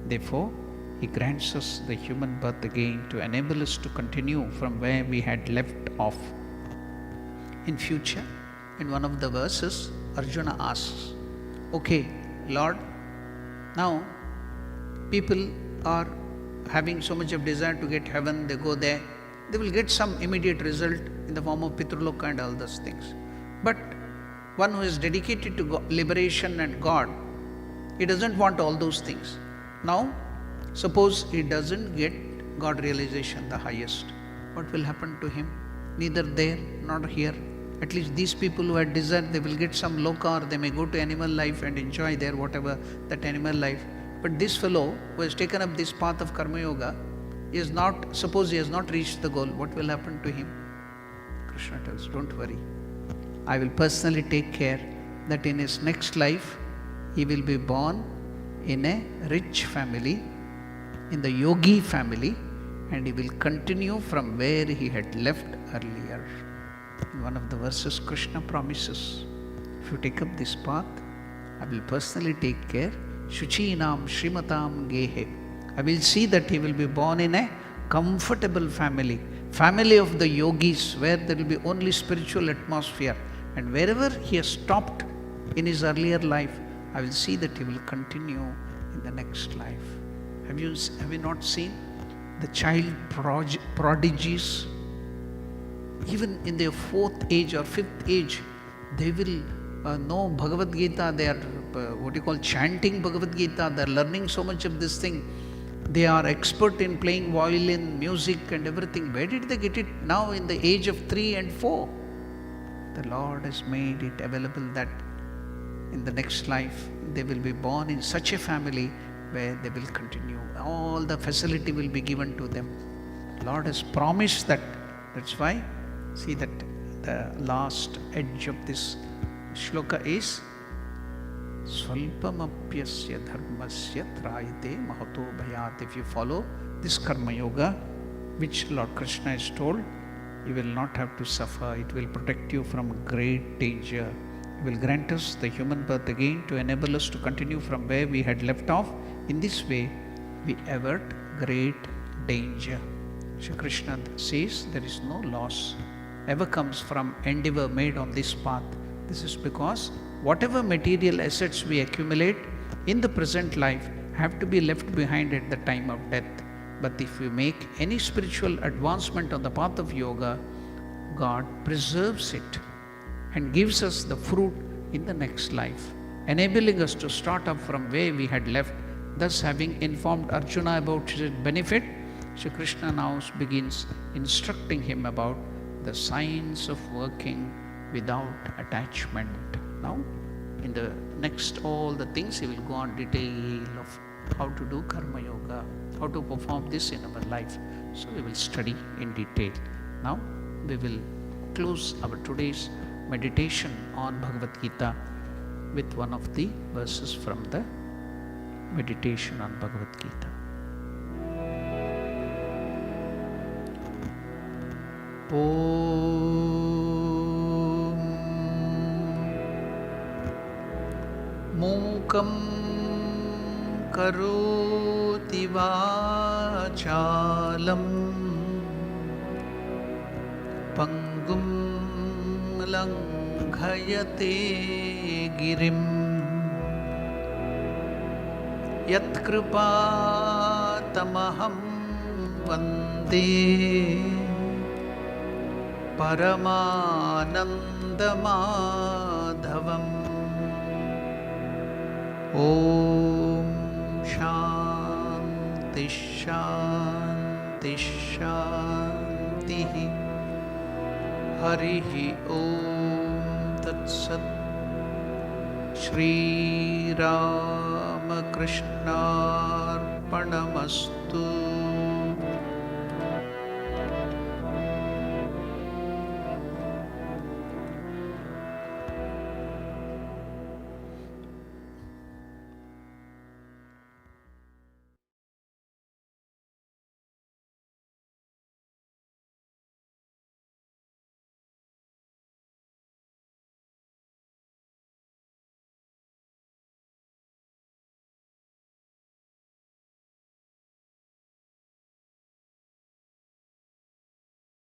Therefore, He grants us the human birth again to enable us to continue from where we had left off. In future, in one of the verses, Arjuna asks, okay, Lord, now people are having so much of desire to get heaven, they go there, they will get some immediate result in the form of Pitraloka and all those things. But one who is dedicated to liberation and God, he doesn't want all those things. Now, suppose he doesn't get God realization, the highest. What will happen to him? Neither there nor here. At least these people who had desire, they will get some loka, or they may go to animal life and enjoy there whatever that animal life. But this fellow who has taken up this path of Karma Yoga is not, suppose he has not reached the goal, what will happen to him? Krishna tells, don't worry. I will personally take care that in his next life, he will be born in a rich family, in the yogi family, and he will continue from where he had left earlier. In one of the verses, Krishna promises, if you take up this path, I will personally take care. Shuchinam Shrimatam Gehe. I will see that he will be born in a comfortable family, family of the yogis, where there will be only spiritual atmosphere. And wherever he has stopped in his earlier life, I will see that he will continue in the next life. Have you not seen the child prodigies? Even in their 4th age or 5th age, they will know Bhagavad Gita. They are chanting Bhagavad Gita. They are learning so much of this thing. They are expert in playing violin, music and everything. Where did they get it? Now in the age of 3 and 4. The Lord has made it available that in the next life, they will be born in such a family where they will continue. All the facility will be given to them. The Lord has promised that. That's why, see that the last edge of this shloka is Swalpamapyasya dharmasya trayate mahato bhayat. If you follow this Karma Yoga, which Lord Krishna has told, you will not have to suffer. It will protect you from great danger. It will grant us the human birth again to enable us to continue from where we had left off. In this way, we avert great danger. Shri Krishna says there is no loss ever comes from endeavor made on this path. This is because whatever material assets we accumulate in the present life have to be left behind at the time of death. But if we make any spiritual advancement on the path of yoga, God preserves it and gives us the fruit in the next life, enabling us to start up from where we had left. Thus, having informed Arjuna about his benefit, Shri Krishna now begins instructing him about the science of working without attachment. Now, in the next all the things, he will go on detail of how to do karma yoga, how to perform this in our life. So we will study in detail. Now we will close our today's meditation on Bhagavad Gita with one of the verses from the meditation on Bhagavad Gita. Mukam karoti vachalam pangum langhayate girim yat kripatamaham vande paramanandamadhavam. Om Shanti Shanti Shanti Harihi Om Tat Sat. Shri Ramakrishna Arpanamastu.